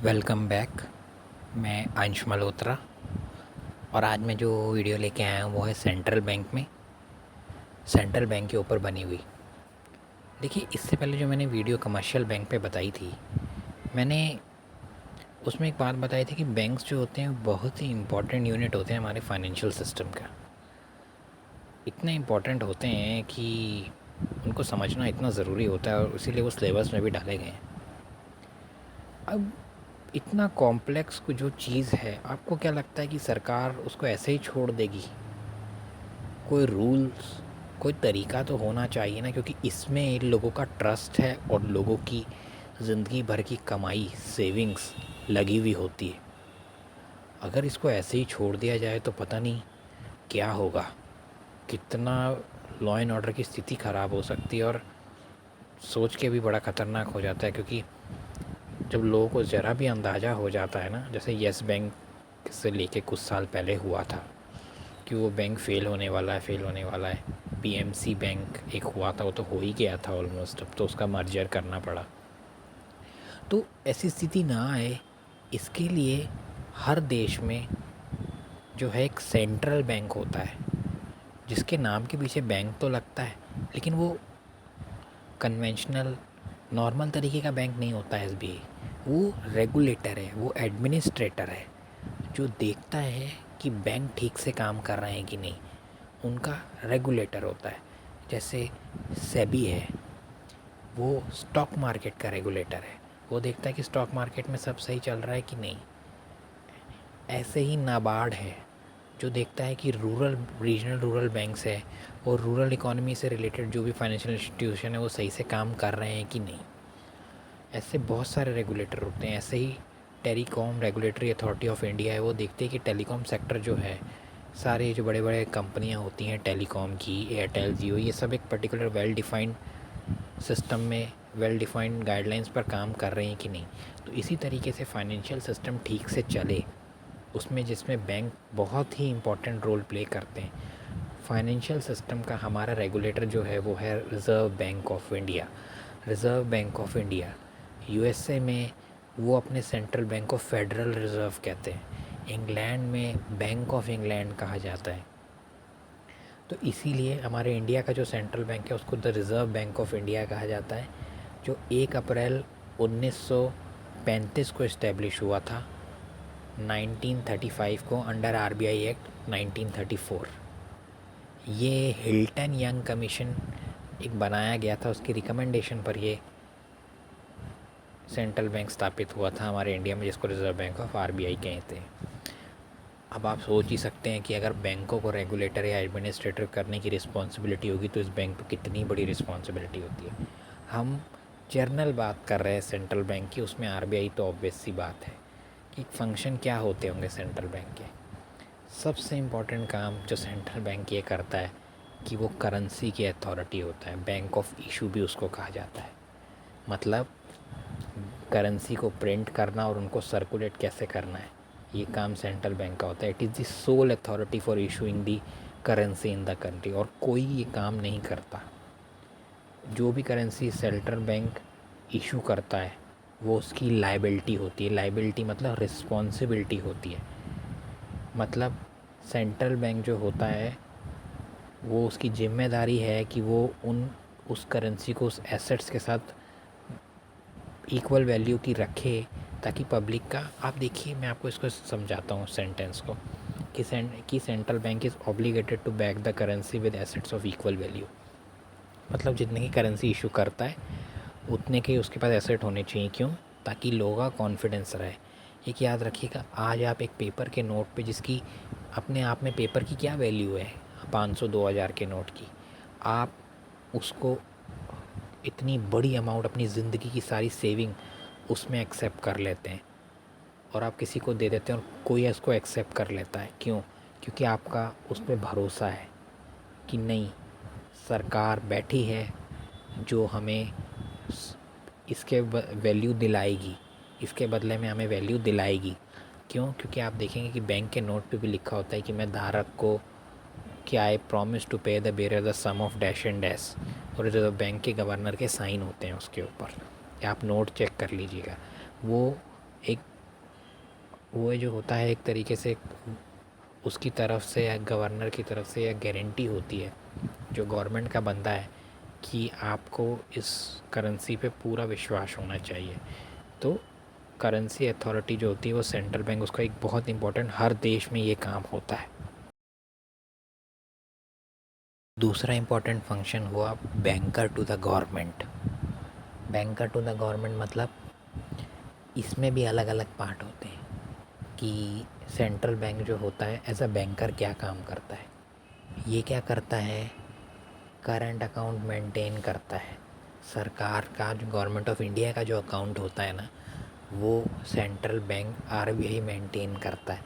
Welcome back. मैं अंश मल्होत्रा और आज मैं जो वीडियो लेके आया हूँ वो है सेंट्रल बैंक के ऊपर बनी हुई। देखिए, इससे पहले जो मैंने वीडियो कमर्शियल बैंक पे बताई थी, मैंने उसमें एक बात बताई थी कि बैंक्स जो होते हैं बहुत ही इम्पोर्टेंट यूनिट होते हैं हमारे फाइनेंशियल सिस्टम का। इतने इम्पोर्टेंट होते हैं कि उनको समझना इतना ज़रूरी होता है और इसीलिए वो सिलेबस में भी डाले गए हैं। अब इतना कॉम्प्लेक्स जो चीज़ है, आपको क्या लगता है कि सरकार उसको ऐसे ही छोड़ देगी? कोई रूल्स, कोई तरीका तो होना चाहिए ना, क्योंकि इसमें लोगों का ट्रस्ट है और लोगों की ज़िंदगी भर की कमाई, सेविंग्स लगी हुई होती है। अगर इसको ऐसे ही छोड़ दिया जाए तो पता नहीं क्या होगा, कितना लॉ एंड ऑर्डर की स्थिति ख़राब हो सकती है। और सोच के भी बड़ा ख़तरनाक हो जाता है, क्योंकि जब लोगों को ज़रा भी अंदाज़ा हो जाता है ना, जैसे येस बैंक से लेके कुछ साल पहले हुआ था कि वो बैंक फ़ेल होने वाला है, पीएमसी बैंक एक हुआ था, वो तो हो ही गया था ऑलमोस्ट, अब तो उसका मर्जर करना पड़ा। तो ऐसी स्थिति ना आए, इसके लिए हर देश में जो है एक सेंट्रल बैंक होता है, जिसके नाम के पीछे बैंक तो लगता है, लेकिन वो कन्वेंशनल नॉर्मल तरीके का बैंक नहीं होता है एसबीआई। वो रेगुलेटर है, वो एडमिनिस्ट्रेटर है, जो देखता है कि बैंक ठीक से काम कर रहे हैं कि नहीं। उनका रेगुलेटर होता है। जैसे सेबी है, वो स्टॉक मार्केट का रेगुलेटर है, वो देखता है कि स्टॉक मार्केट में सब सही चल रहा है कि नहीं। ऐसे ही नाबार्ड है, जो देखता है कि रीजनल रूरल बैंक्स है और रूरल इकोनॉमी से रिलेटेड जो भी फाइनेंशियल इंस्टीट्यूशन है वो सही से काम कर रहे हैं कि नहीं। ऐसे बहुत सारे रेगुलेटर होते हैं। ऐसे ही telecom regulatory authority of India है, वो देखते हैं कि टेलीकॉम सेक्टर जो है, सारे जो बड़े बड़े कंपनियां होती हैं टेलीकॉम की, एयरटेल, जियो, ये सब एक पर्टिकुलर वेल डिफाइंड सिस्टम में, वेल डिफाइंड गाइडलाइंस पर काम कर रहे हैं कि नहीं। तो इसी तरीके से फाइनेंशियल सिस्टम ठीक से चले, उसमें जिसमें बैंक बहुत ही इम्पोर्टेंट रोल प्ले करते हैं। फाइनेंशियल सिस्टम का हमारा रेगुलेटर जो है वो है reserve bank of India. Reserve bank of India USA में वो अपने सेंट्रल बैंक को फेडरल रिज़र्व कहते हैं। इंग्लैंड में बैंक ऑफ इंग्लैंड कहा जाता है। तो इसीलिए हमारे इंडिया का जो सेंट्रल बैंक है उसको the reserve bank of India कहा जाता है, जो 1 अप्रैल 1935 को इस्टेब्लिश हुआ था, 1935 को अंडर आरबीआई एक्ट 1934। ये हिल्टन यंग कमीशन एक बनाया गया था, उसकी रिकमेंडेशन पर ये सेंट्रल बैंक स्थापित हुआ था हमारे इंडिया में, जिसको रिज़र्व बैंक ऑफ आरबीआई कहते हैं। अब आप सोच ही सकते हैं कि अगर बैंकों को रेगुलेटर या एडमिनिस्ट्रेटर करने की रिस्पॉन्सिबिलिटी होगी तो इस बैंक पर कितनी बड़ी रिस्पॉन्सिबिलिटी होती है। हम जर्नल बात कर रहे हैं सेंट्रल बैंक की, उसमें आरबीआई तो ऑब्वियस सी बात है कि फंक्शन क्या होते होंगे सेंट्रल बैंक के। सबसे इम्पॉर्टेंट काम जो सेंट्रल बैंक ये करता है कि वो करेंसी की अथॉरिटी होता है। बैंक ऑफ इशू भी उसको कहा जाता है। मतलब करेंसी को प्रिंट करना और उनको सर्कुलेट कैसे करना है, ये काम सेंट्रल बैंक का होता है। It is the soul authority for issuing the currency in the country, और कोई ये काम नहीं करता। जो भी करेंसी सेंट्रल बैंक इशू करता है वो उसकी लाइबिलिटी होती है। लाइबिलिटी मतलब रिस्पॉन्सिबिलिटी होती है। मतलब सेंट्रल बैंक जो होता है वो उसकी जिम्मेदारी है कि वो उस करेंसी को उस एसेट्स के साथ इक्वल वैल्यू की रखे, ताकि पब्लिक का, आप देखिए मैं आपको इसको समझाता हूँ सेंटेंस को, कि central bank is obligated to back the currency with assets of equal value. मतलब जितने की करेंसी इशू करता है उतने के उसके पास एसेट होने चाहिए। क्यों? ताकि लोगों का कॉन्फिडेंस रहे। एक याद रखिएगा, आज आप एक पेपर के नोट पे, जिसकी अपने आप में पेपर की क्या वैल्यू है, 500 2000 के नोट की, आप उसको इतनी बड़ी अमाउंट, अपनी ज़िंदगी की सारी सेविंग उसमें एक्सेप्ट कर लेते हैं और आप किसी को दे देते हैं और कोई उसको एक्सेप्ट कर लेता है। क्यों? क्योंकि आपका उस पर भरोसा है कि नहीं, सरकार बैठी है जो हमें इसके वैल्यू दिलाएगी, इसके बदले में हमें वैल्यू दिलाएगी। क्यों? क्योंकि आप देखेंगे कि बैंक के नोट पे भी लिखा होता है कि मैं धारक को कि I promise to pay the bearer the sum of dash and dash, और रिजर्व बैंक के गवर्नर के साइन होते हैं उसके ऊपर। आप नोट चेक कर लीजिएगा। वो एक वो जो होता है एक तरीके से उसकी तरफ से या गवर्नर की तरफ से या गारंटी होती है जो गवर्नमेंट का बंदा है कि आपको इस करेंसी पे पूरा विश्वास होना चाहिए। तो करेंसी अथॉरिटी जो होती है वो सेंट्रल बैंक, उसका एक बहुत इंपॉर्टेंट, हर देश में ये काम होता है। दूसरा इंपॉर्टेंट फंक्शन हुआ banker to the government. Banker to the government मतलब इसमें भी अलग अलग पार्ट होते हैं कि सेंट्रल बैंक जो होता है एज अ बैंकर क्या काम करता है। ये क्या करता है, करंट अकाउंट मेंटेन करता है। सरकार का जो गवर्नमेंट ऑफ इंडिया का जो अकाउंट होता है ना, वो सेंट्रल बैंक आरबीआई मेंटेन करता है।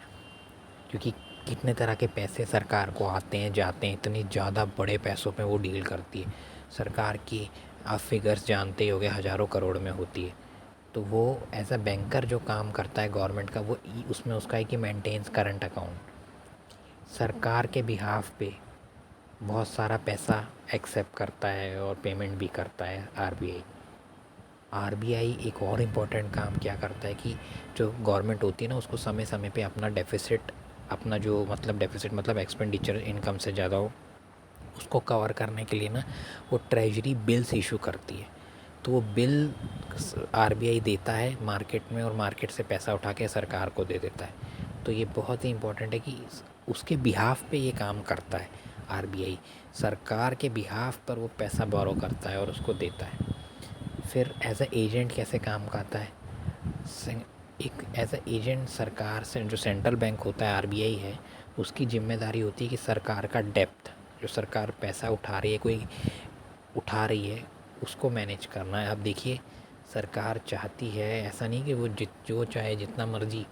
क्योंकि कितने तरह के पैसे सरकार को आते हैं जाते हैं, इतनी ज़्यादा बड़े पैसों पे वो डील करती है सरकार की। आप फिगर्स जानते ही होंगे, हज़ारों करोड़ में होती है। तो वो एज अ बैंकर जो काम करता है गवर्नमेंट का, वो उसमें उसका है कि मेंटेन्स करंट अकाउंट। सरकार के बिहाफ पे बहुत सारा पैसा एक्सेप्ट करता है और पेमेंट भी करता है आरबीआई। आरबीआई एक और इम्पॉर्टेंट काम क्या करता है कि जो गवर्नमेंट होती है ना, उसको समय समय पे अपना डेफिसिट, अपना जो मतलब डेफिसिट मतलब एक्सपेंडिचर इनकम से ज़्यादा हो, उसको कवर करने के लिए ना वो ट्रेजरी बिल्स इशू करती है। तो वो बिल आरबीआई देता है मार्केट में और मार्केट से पैसा उठा के सरकार को दे देता है। तो ये बहुत ही इम्पोर्टेंट है कि उसके बिहाफ पे ये काम करता है आरबीआई। सरकार के बिहाफ पर वो पैसा बोरो करता है और उसको देता है। फिर एज अ एजेंट कैसे काम करता है, एक एज अ एजेंट सरकार से, जो सेंट्रल बैंक होता है आरबीआई है, उसकी जिम्मेदारी होती है कि सरकार का डेप्थ, जो सरकार पैसा उठा रही है, कोई उठा रही है, उसको मैनेज करना है। अब देखिए, सरकार चाहती है ऐसा नहीं कि वो जो चाहे जितना मर्जी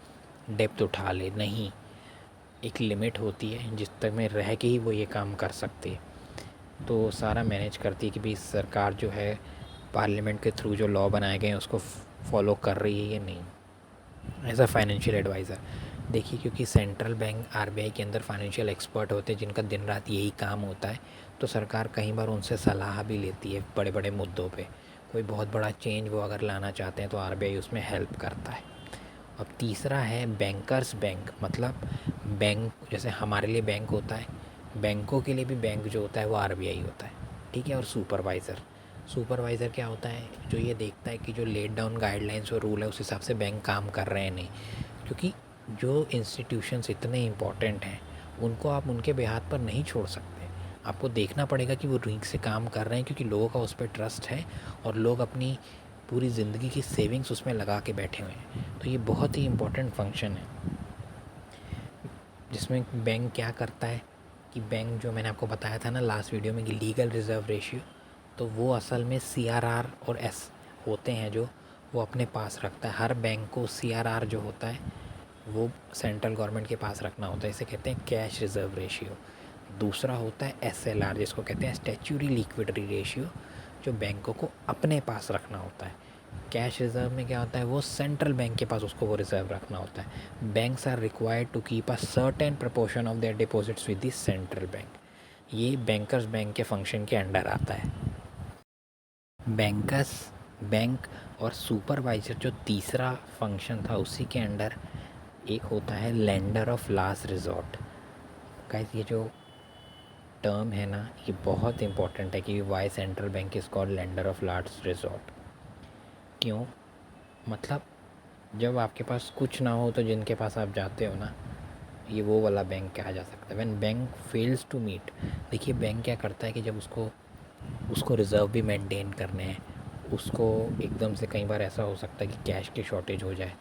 डेप्थ उठा ले, नहीं, एक लिमिट होती है जिस तक में रह के ही वो ये काम कर सकते हैं। तो सारा मैनेज करती है कि भाई सरकार जो है पार्लियामेंट के थ्रू जो लॉ बनाए गए हैं उसको फॉलो कर रही है या नहीं। एज अ फाइनेंशियल एडवाइज़र देखिए, क्योंकि सेंट्रल बैंक आरबीआई के अंदर फाइनेंशियल एक्सपर्ट होते हैं जिनका दिन रात यही काम होता है। तो सरकार कई बार उनसे सलाह भी लेती है बड़े बड़े मुद्दों पे। कोई बहुत बड़ा चेंज वो अगर लाना चाहते हैं तो आरबीआई उसमें हेल्प करता है। अब तीसरा है बैंकर्स बैंक, मतलब बैंक जैसे हमारे लिए बैंक होता है, बैंकों के लिए भी बैंक जो होता है वो आरबीआई होता है, ठीक है। और सुपरवाइज़र, सुपरवाइज़र क्या होता है, जो ये देखता है कि जो लेट डाउन गाइडलाइंस और रूल है उस हिसाब से बैंक काम कर रहे हैं नहीं। क्योंकि जो इंस्टीट्यूशंस इतने इम्पॉर्टेंट हैं उनको आप उनके बेहाथ पर नहीं छोड़ सकते। आपको देखना पड़ेगा कि वो ठीक से काम कर रहे हैं, क्योंकि लोगों का उस पर ट्रस्ट है और लोग अपनी पूरी ज़िंदगी की सेविंग्स उसमें लगा के बैठे हुए हैं। तो ये बहुत ही इम्पोर्टेंट फंक्शन है जिसमें बैंक क्या करता है कि बैंक, जो मैंने आपको बताया था ना लास्ट वीडियो में कि लीगल रिज़र्व रेशियो, तो वो असल में सीआरआर और एस होते हैं जो वो अपने पास रखता है। हर बैंक को सीआरआर जो होता है वो सेंट्रल गवर्नमेंट के पास रखना होता है, इसे कहते हैं कैश रिज़र्व रेशियो। दूसरा होता है एसएलआर, जिसको कहते हैं स्टैच्यूटरी लिक्विडिटी रेशियो, जो बैंकों को अपने पास रखना होता है। कैश रिज़र्व में क्या होता है, वो सेंट्रल बैंक के पास उसको वो रिज़र्व रखना होता है। Banks are required to keep a certain proportion of their deposits with the central bank. ये बैंकर्स बैंक के फंक्शन के अंडर आता है। बैंकर्स बैंक और सुपरवाइज़र जो तीसरा फंक्शन था उसी के अंडर एक होता है lender of last resort. Guys, ये जो टर्म है ना, ये बहुत इंपॉर्टेंट है कि why central bank is called lender of last resort. क्यों, मतलब जब आपके पास कुछ ना हो तो जिनके पास आप जाते हो ना, ये वो वाला बैंक कहा जा सकता है। When bank fails to meet, देखिए बैंक क्या करता है कि जब उसको उसको रिज़र्व भी मेंटेन करने हैं, उसको एकदम से कई बार ऐसा हो सकता है कि कैश की शॉर्टेज हो जाए,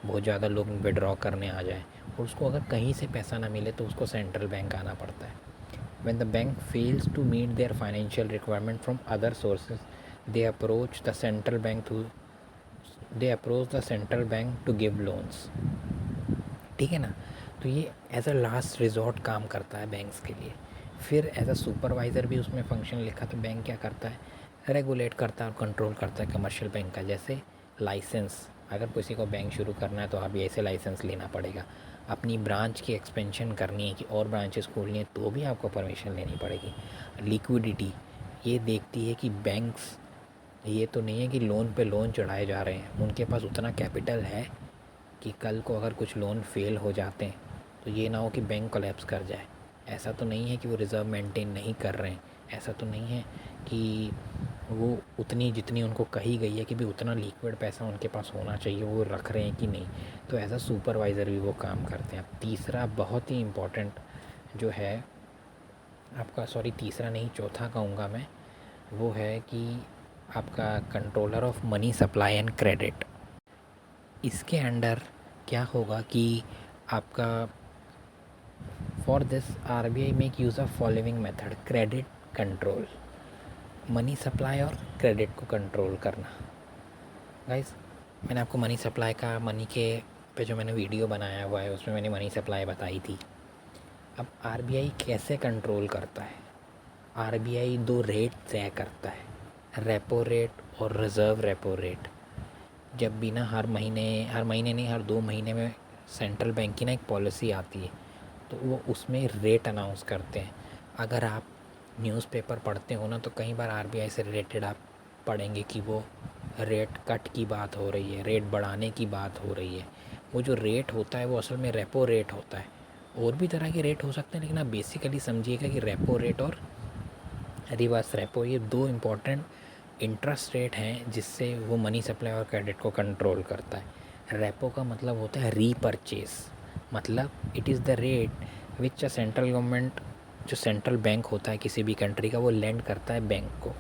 बहुत ज़्यादा लोग विड्रॉ करने आ जाए और उसको अगर कहीं से पैसा ना मिले तो उसको सेंट्रल बैंक आना पड़ता है। When the bank fails to meet their financial requirement from other sources, they approach the central bank to give loans, ठीक है ना। तो ये एज अ लास्ट रिजॉर्ट काम करता है बैंक्स के लिए। फिर एज अ सुपरवाइज़र भी उसमें फंक्शन लिखा, तो बैंक क्या करता है, रेगुलेट करता है और कंट्रोल करता है कमर्शियल बैंक का। जैसे लाइसेंस, अगर किसी को बैंक शुरू करना है तो आरबीआई से लाइसेंस लेना पड़ेगा। अपनी ब्रांच की एक्सपेंशन करनी है कि और ब्रांचेस खोलनी है तो भी आपको परमिशन लेनी पड़ेगी। लिक्विडिटी, ये देखती है कि बैंक्स, ये तो नहीं है कि लोन पे लोन चढ़ाए जा रहे हैं, उनके पास उतना कैपिटल है कि कल को अगर कुछ लोन फेल हो जाते हैं तो ये ना हो कि बैंक कोलैप्स कर जाए। ऐसा तो नहीं है कि वो रिज़र्व मेंटेन नहीं कर रहे हैं, ऐसा तो नहीं है कि वो उतनी जितनी उनको कही गई है कि भी उतना लिक्विड पैसा उनके पास होना चाहिए वो रख रहे हैं कि नहीं। तो एज अ सुपरवाइज़र भी वो काम करते हैं। अब तीसरा बहुत ही इम्पोर्टेंट जो है आपका, सॉरी तीसरा नहीं चौथा कहूँगा मैं, वो है कि आपका controller of money supply and credit. इसके अंडर क्या होगा कि आपका for this RBI make use of following method: credit control, money supply और क्रेडिट को कंट्रोल करना। गाइस, मैंने आपको मनी सप्लाई का, मनी के पे जो मैंने वीडियो बनाया हुआ है उसमें मैंने मनी सप्लाई बताई थी। अब आरबीआई कैसे कंट्रोल करता है? आरबीआई दो रेट तय करता है, रेपो रेट और रिज़र्व रेपो रेट। जब भी ना हर महीने नहीं, हर 2 महीने में सेंट्रल बैंक की ना एक पॉलिसी आती है, तो वो उसमें रेट अनाउंस करते हैं। अगर आप न्यूज़पेपर पढ़ते हो ना तो कई बार आरबीआई से रिलेटेड आप पढ़ेंगे कि वो रेट कट की बात हो रही है, रेट बढ़ाने की बात हो रही है। वो जो रेट होता है वो असल में रेपो रेट होता है। और भी तरह के रेट हो सकते हैं, लेकिन आप बेसिकली समझिएगा कि रेपो रेट और रिवर्स रेपो ये दो इम्पॉर्टेंट इंटरेस्ट रेट हैं जिससे वो मनी सप्लाई और क्रेडिट को कंट्रोल करता है। रेपो का मतलब होता है रीपरचेज, मतलब it is the rate which a central government, जो सेंट्रल बैंक होता है किसी भी कंट्री का, वो लेंड करता है बैंक को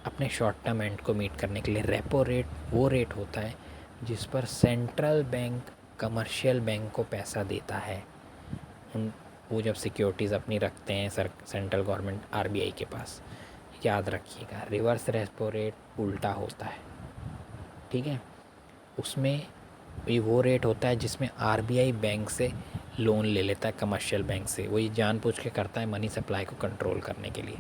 अपने शॉर्ट टर्म एंड को मीट करने के लिए। रेपो रेट वो रेट होता है जिस पर सेंट्रल बैंक कमर्शियल बैंक को पैसा देता है, उन वो जब सिक्योरिटीज़ अपनी रखते हैं सेंट्रल गवर्नमेंट आरबीआई के पास। याद रखिएगा, रिवर्स रेपो रेट उल्टा होता है, ठीक है। उसमें ये वो रेट होता है जिसमें आरबीआई बैंक से लोन ले लेता है, कमर्शियल बैंक से। वो ये जानबूझ के करता है मनी सप्लाई को कंट्रोल करने के लिए।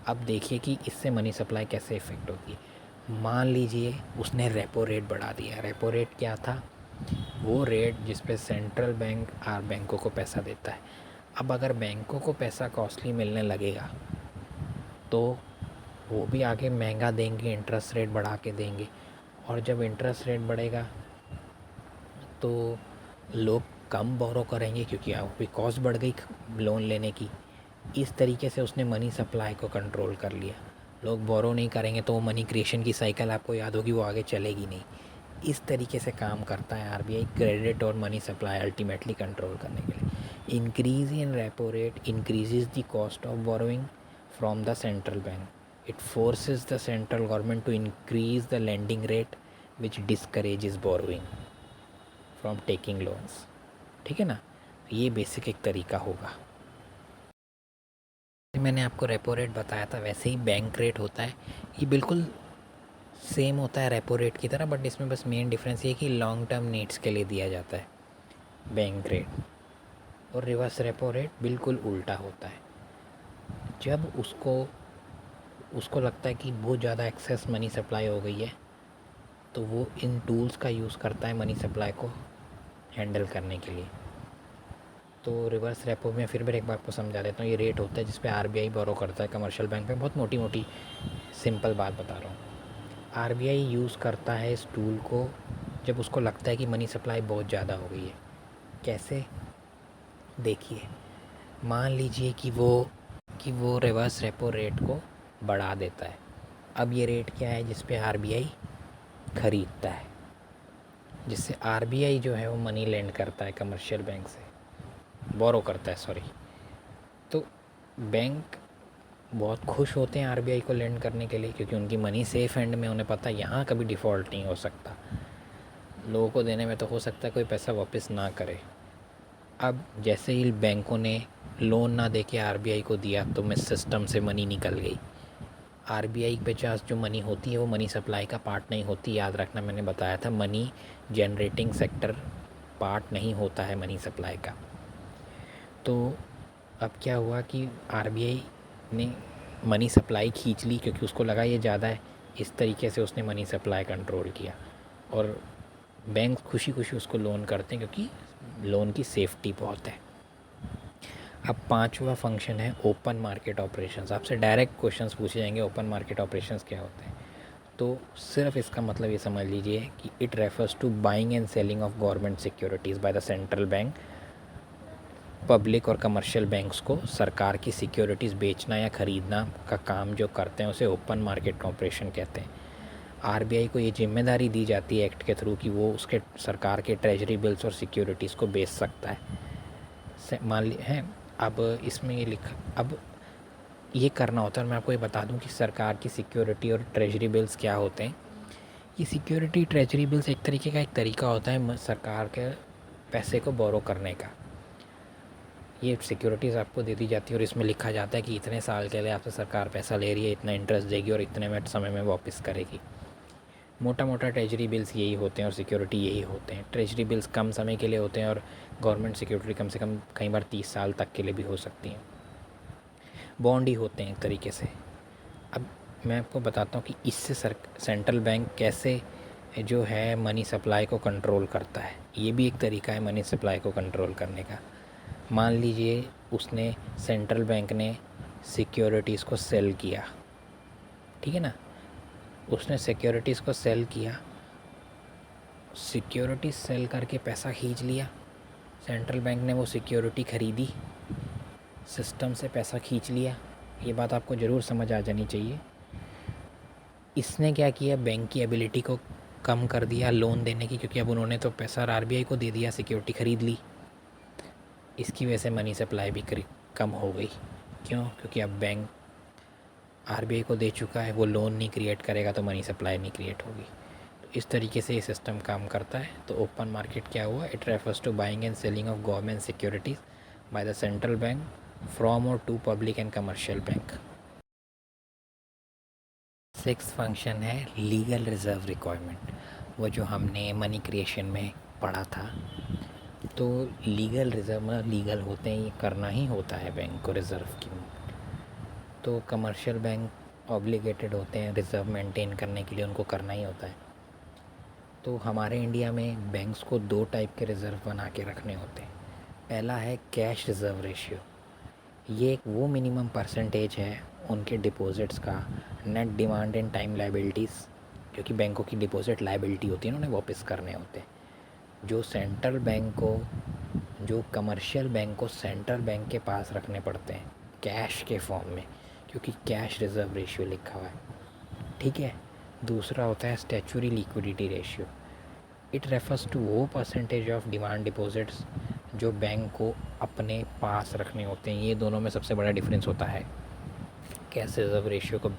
अब देखिए कि इससे मनी सप्लाई कैसे इफ़ेक्ट होती है। मान लीजिए उसने रेपो रेट बढ़ा दिया। रेपो रेट क्या था? वो रेट जिस पे सेंट्रल बैंक बैंकों को पैसा देता है। अब अगर बैंकों को पैसा कॉस्टली मिलने लगेगा तो वो भी आगे महंगा देंगे, इंटरेस्ट रेट बढ़ा के देंगे। और जब इंटरेस्ट रेट बढ़ेगा तो लोग कम बोरो करेंगे क्योंकि आपकी कॉस्ट बढ़ गई लोन लेने की। इस तरीके से उसने मनी सप्लाई को कंट्रोल कर लिया। लोग बोरो नहीं करेंगे तो वो मनी क्रिएशन की साइकिल आपको याद होगी, वो आगे चलेगी नहीं। इस तरीके से काम करता है आरबीआई क्रेडिट और मनी सप्लाई अल्टीमेटली कंट्रोल करने के लिए। Increase in repo rate increases the cost of borrowing from the central bank. It forces the central government to increase the lending rate which discourages borrowing from taking loans. ठीक है ना, ये basic एक तरीका होगा। मैंने आपको रेपो रेट बताया था वैसे ही बैंक रेट होता है, ये बिल्कुल सेम होता है रेपो रेट की तरह, बट इसमें बस मेन डिफरेंस ये कि लॉन्ग टर्म नीड्स के लिए दिया जाता है बैंक रेट। और रिवर्स रेपो रेट बिल्कुल उल्टा होता है। जब उसको लगता है कि बहुत ज़्यादा एक्सेस मनी सप्लाई हो गई है तो वो इन टूल्स का यूज़ करता है मनी सप्लाई को हैंडल करने के लिए। तो रिवर्स रेपो में फिर एक बार आपको समझा देता हूँ। ये रेट होता है जिस पे आरबीआई बोरो करता है कमर्शियल बैंक में। बहुत मोटी मोटी सिंपल बात बता रहा हूँ। आरबीआई यूज़ करता है इस टूल को जब उसको लगता है कि मनी सप्लाई बहुत ज़्यादा हो गई है। कैसे? देखिए, मान लीजिए कि वो रिवर्स रेपो रेट को बढ़ा देता है। अब ये रेट क्या है जिस पे आरबीआई ख़रीदता है, जिससे आरबीआई जो है वो मनी लेंड करता है कमर्शियल बैंक से, बोरो करता है सॉरी। तो बैंक बहुत खुश होते हैं आरबीआई को लेंड करने के लिए क्योंकि उनकी मनी सेफ हैंड में, उन्हें पता है यहाँ कभी डिफ़ॉल्ट नहीं हो सकता। लोगों को देने में तो हो सकता है कोई पैसा वापस ना करे। अब जैसे ही बैंकों ने लोन ना दे के आरबीआई को दिया तो मैं सिस्टम से मनी निकल गई। आरबीआई के पास जो मनी होती है वो मनी सप्लाई का पार्ट नहीं होती। याद रखना, मैंने बताया था मनी जनरेटिंग सेक्टर पार्ट नहीं होता है मनी सप्लाई का। तो अब क्या हुआ कि आरबीआई ने मनी सप्लाई खींच ली क्योंकि उसको लगा ये ज़्यादा है। इस तरीके से उसने मनी सप्लाई कंट्रोल किया और बैंक खुशी खुशी उसको लोन करते हैं क्योंकि लोन की सेफ्टी बहुत है। अब पांचवा फंक्शन है ओपन मार्केट ऑपरेशंस। आपसे डायरेक्ट क्वेश्चंस पूछे जाएंगे, ओपन मार्केट ऑपरेशंस क्या होते हैं? तो सिर्फ इसका मतलब ये समझ लीजिए कि it refers to buying and selling of government securities by the central bank. Public और कमर्शियल बैंक्स को सरकार की सिक्योरिटीज़ बेचना या ख़रीदना का काम जो करते हैं उसे ओपन मार्केट ऑपरेशन कहते हैं। आरबीआई को ये जिम्मेदारी दी जाती है एक्ट के थ्रू कि वो उसके सरकार के ट्रेजरी बिल्स और सिक्योरिटीज़ को बेच सकता है। मान ली है, अब इसमें ये लिखा, अब ये करना होता है। मैं आपको ये बता दूं कि सरकार की सिक्योरिटी और ट्रेजरी बिल्स क्या होते हैं। ये सिक्योरिटी ट्रेजरी बिल्स एक तरीके का एक तरीका होता है सरकार के पैसे को बोरो करने का। ये सिक्योरिटीज़ आपको दे दी जाती है और इसमें लिखा जाता है कि इतने साल के लिए आपसे सरकार पैसा ले रही है, इतना इंटरेस्ट देगी और इतने में समय में वापस करेगी। मोटा मोटा ट्रेजरी बिल्स यही होते हैं और सिक्योरिटी यही होते हैं। ट्रेजरी बिल्स कम समय के लिए होते हैं और गवर्नमेंट सिक्योरिटी कम से कम कई बार 30 साल तक के लिए भी हो सकती हैं। बॉन्ड ही होते हैं एक तरीके से। अब मैं आपको बताता हूँ कि इससे सेंट्रल बैंक कैसे जो है मनी सप्लाई को कंट्रोल करता है। ये भी एक तरीका है मनी सप्लाई को कंट्रोल करने का। मान लीजिए उसने सेंट्रल बैंक ने सिक्योरिटीज़ को सेल किया, ठीक है ना, उसने सिक्योरिटीज़ को सेल किया, सिक्योरिटी सेल करके पैसा खींच लिया। सेंट्रल बैंक ने वो सिक्योरिटी ख़रीदी, सिस्टम से पैसा खींच लिया। ये बात आपको ज़रूर समझ आ जानी चाहिए। इसने क्या किया, बैंक की एबिलिटी को कम कर दिया लोन देने की, क्योंकि अब उन्होंने तो पैसा आरबीआई को दे दिया, सिक्योरिटी ख़रीद ली। इसकी वजह से मनी सप्लाई भी कम हो गई। क्यों? क्योंकि अब बैंक आरबीआई को दे चुका है, वो लोन नहीं क्रिएट करेगा तो मनी सप्लाई नहीं क्रिएट होगी। तो इस तरीके से ये सिस्टम काम करता है। तो ओपन मार्केट क्या हुआ? It refers to buying and selling of government securities by the central bank from or to public and commercial bank. 6th function है लीगल रिजर्व रिक्वायरमेंट, वो जो हमने मनी क्रिएशन में पढ़ा था। तो लीगल रिज़र्व में लीगल होते हैं, ये करना ही होता है बैंक को रिज़र्व की। तो कमर्शियल बैंक ऑब्लिगेटेड होते हैं रिज़र्व मेंटेन करने के लिए, उनको करना ही होता है। तो हमारे इंडिया में बैंक्स को 2 टाइप के रिज़र्व बना के रखने होते हैं। पहला है कैश रिज़र्व रेशियो। ये एक वो मिनिमम परसेंटेज है उनके डिपॉजिट्स का net demand and time liabilities, क्योंकि बैंकों की डिपॉजिट लाइबिलिटी होती है, उन्हें वापस करने होते हैं, जो सेंट्रल बैंक को, जो कमर्शियल बैंक को सेंट्रल बैंक के पास रखने पड़ते हैं कैश के फॉर्म में, क्योंकि कैश रिज़र्व रेशियो लिखा हुआ है, ठीक है। दूसरा होता है statutory liquidity ratio. It refers to वो परसेंटेज ऑफ डिमांड डिपॉजिट्स जो बैंक को अपने पास रखने होते हैं। ये दोनों में सबसे बड़ा डिफरेंस होता है। कैश रिज़र्व रेशियो को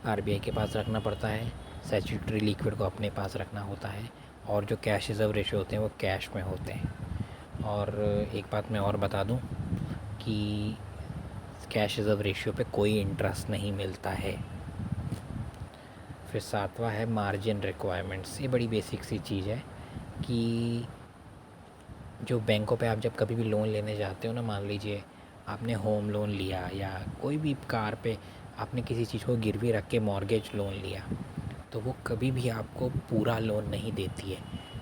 आरबीआई के पास रखना पड़ता है, स्टैचुटरी लिक्विड को अपने पास रखना होता है, और जो कैश रिज़र्व रेशियो होते हैं वो कैश में होते हैं। और एक बात मैं और बता दूं कि कैश रिज़र्व रेशियो पे कोई इंटरेस्ट नहीं मिलता है। फिर 7वां है मार्जिन रिक्वायरमेंट्स। ये बड़ी बेसिक सी चीज़ है कि जो बैंकों पे आप जब कभी भी लोन लेने जाते हो ना, मान लीजिए आपने होम लोन लिया या कोई भी कार पे आपने किसी चीज़ को गिरवी रख के मॉर्गेज लोन लिया, तो वो कभी भी आपको पूरा लोन नहीं देती है।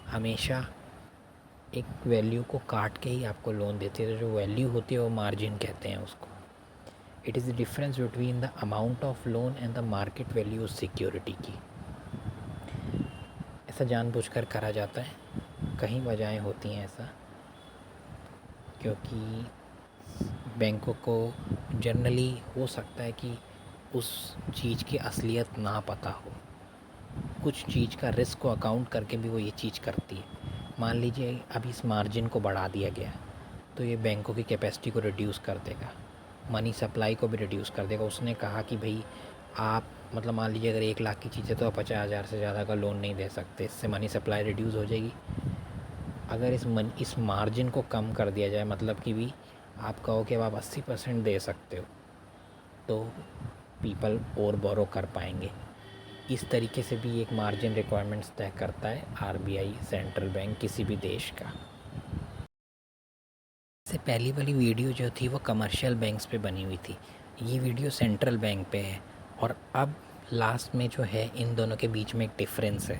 हमेशा एक वैल्यू को काट के ही आपको लोन देती है। तो जो वैल्यू होती है वो मार्जिन कहते हैं उसको। It is the difference between the amount of loan and the market value security की। ऐसा जानबूझकर करा जाता है, कहीं वजहें होती हैं ऐसा, क्योंकि बैंकों को जनरली हो सकता है कि उस चीज़ की असलियत ना पता हो, कुछ चीज़ का रिस्क को अकाउंट करके भी वो ये चीज़ करती है। मान लीजिए अभी इस मार्जिन को बढ़ा दिया गया, तो ये बैंकों की कैपेसिटी को रिड्यूस कर देगा, मनी सप्लाई को भी रिड्यूस कर देगा। उसने कहा कि भाई आप, मतलब मान लीजिए अगर 1 लाख की चीज़ है तो आप 50,000 से ज़्यादा का लोन नहीं दे सकते, इससे मनी सप्लाई रिड्यूस हो जाएगी। अगर इस मार्जिन को कम कर दिया जाए, मतलब कि भी आप कहो कि अब आप 80% दे सकते हो, तो पीपल और बोरो कर पाएंगे। इस तरीके से भी एक मार्जिन रिक्वायरमेंट्स तय करता है आरबीआई, सेंट्रल बैंक किसी भी देश का। इससे पहली वाली वीडियो जो थी वो कमर्शियल बैंक्स पे बनी हुई थी, ये वीडियो सेंट्रल बैंक पे है। और अब लास्ट में जो है इन दोनों के बीच में एक डिफरेंस है।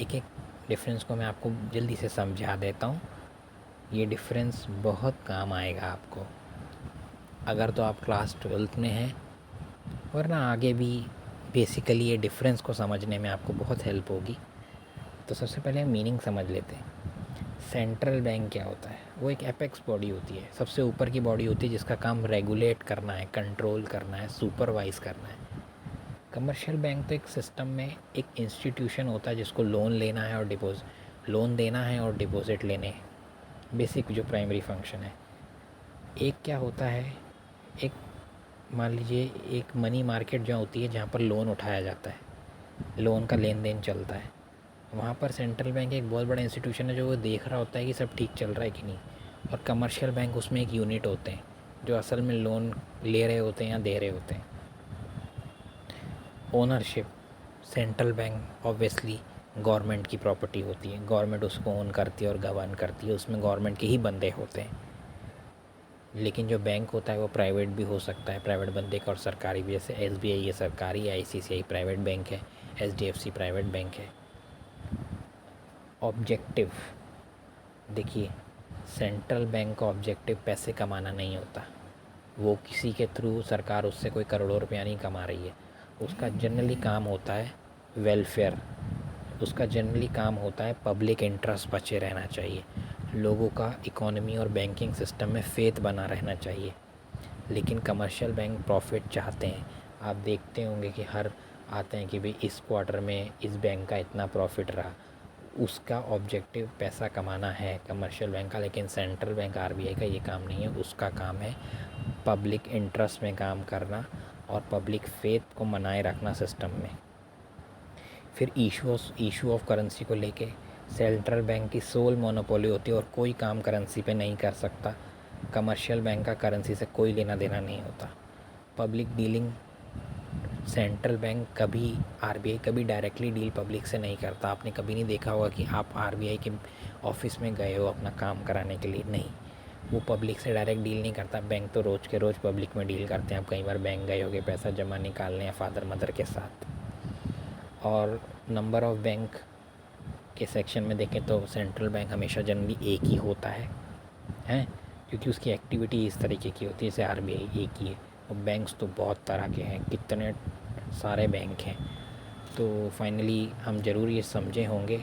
एक एक डिफरेंस को मैं आपको जल्दी से समझा देता हूँ। ये डिफरेंस बहुत काम आएगा आपको, अगर तो आप क्लास 12th में हैं, वरना आगे भी बेसिकली ये डिफरेंस को समझने में आपको बहुत हेल्प होगी। तो सबसे पहले हम मीनिंग समझ लेते हैं। सेंट्रल बैंक क्या होता है? वो एक एपेक्स बॉडी होती है, सबसे ऊपर की बॉडी होती है जिसका काम रेगुलेट करना है, कंट्रोल करना है, सुपरवाइज़ करना है। कमर्शियल बैंक तो एक सिस्टम में एक इंस्टीट्यूशन होता है जिसको लोन लेना है और लोन देना है और डिपॉजिट लेने हैं। बेसिक जो प्राइमरी फंक्शन है। एक क्या होता है, एक मान लीजिए एक मनी मार्केट जो होती है जहाँ पर लोन उठाया जाता है, लोन का लेन देन चलता है, वहाँ पर सेंट्रल बैंक एक बहुत बड़ा इंस्टीट्यूशन है जो वो देख रहा होता है कि सब ठीक चल रहा है कि नहीं। और कमर्शियल बैंक उसमें एक यूनिट होते हैं जो असल में लोन ले रहे होते हैं या दे रहे होते हैं। Ownership, central bank obviously government की प्रॉपर्टी होती है, गवर्नमेंट उसको ओन करती है और गवर्न करती है, उसमें गवर्नमेंट के ही बंदे होते हैं। लेकिन जो बैंक होता है वो प्राइवेट भी हो सकता है, प्राइवेट बंदे का और सरकारी भी। जैसे SBI ये सरकारी है, ICICI प्राइवेट बैंक है, HDFC प्राइवेट बैंक है। ऑब्जेक्टिव, देखिए सेंट्रल बैंक का ऑब्जेक्टिव पैसे कमाना नहीं होता। वो किसी के थ्रू सरकार उससे कोई करोड़ों रुपया नहीं कमा रही है। उसका जनरली काम होता है वेलफेयर, उसका जनरली काम होता है पब्लिक इंटरेस्ट बचे रहना चाहिए, लोगों का इकोनॉमी और बैंकिंग सिस्टम में फेथ बना रहना चाहिए। लेकिन कमर्शियल बैंक प्रॉफिट चाहते हैं। आप देखते होंगे कि हर आते हैं कि भाई इस क्वार्टर में इस बैंक का इतना प्रॉफिट रहा, उसका ऑब्जेक्टिव पैसा कमाना है कमर्शियल बैंक का। लेकिन सेंट्रल बैंक RBI का ये काम नहीं है, उसका काम है पब्लिक इंटरेस्ट में काम करना और पब्लिक फेथ को बनाए रखना सिस्टम में। फिर इशू ऑफ करेंसी को लेके सेंट्रल बैंक की सोल मोनोपोली होती है और कोई काम करेंसी पे नहीं कर सकता। कमर्शियल बैंक का करेंसी से कोई लेना देना नहीं होता। पब्लिक डीलिंग, सेंट्रल बैंक कभी RBI कभी डायरेक्टली डील पब्लिक से नहीं करता। आपने कभी नहीं देखा होगा कि आप RBI के ऑफिस में गए हो अपना काम कराने के लिए, नहीं, वो पब्लिक से डायरेक्ट डील नहीं करता। बैंक तो रोज़ के रोज़ पब्लिक में डील करते हैं। आप कई बार बैंक गए होगे पैसा जमा निकालने या फादर मदर के साथ। और नंबर ऑफ़ बैंक के सेक्शन में देखें तो सेंट्रल बैंक हमेशा जनरली एक ही होता है हैं, क्योंकि उसकी एक्टिविटी इस तरीके की होती है। जैसे RBI एक ही है और बैंक्स तो बहुत तरह के हैं, कितने सारे बैंक हैं। तो फाइनली हम ज़रूर ये समझे होंगे।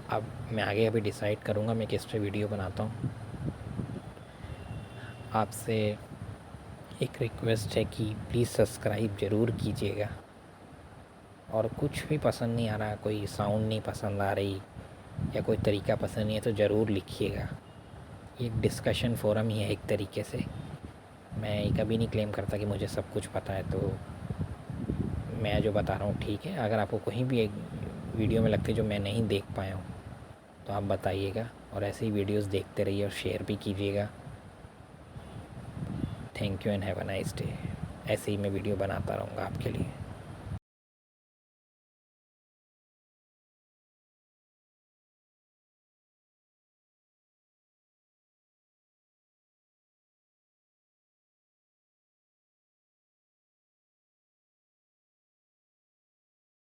अब मैं आगे अभी डिसाइड करूँगा मैं किस पे वीडियो बनाता हूँ। आपसे एक रिक्वेस्ट है कि प्लीज़ सब्सक्राइब ज़रूर कीजिएगा। और कुछ भी पसंद नहीं आ रहा, कोई साउंड नहीं पसंद आ रही या कोई तरीका पसंद नहीं है तो ज़रूर लिखिएगा। ये एक डिस्कशन फोरम ही है एक तरीके से। मैं कभी नहीं क्लेम करता कि मुझे सब कुछ पता है, तो मैं जो बता रहा हूँ ठीक है। अगर आपको कहीं भी एक वीडियो में लगती है जो मैं नहीं देख पाया हूँ तो आप बताइएगा, और ऐसे ही वीडियोस देखते रहिए और शेयर भी कीजिएगा। Thank you and have a nice day. ऐसे ही मैं वीडियो बनाता रहूँगा आपके लिए।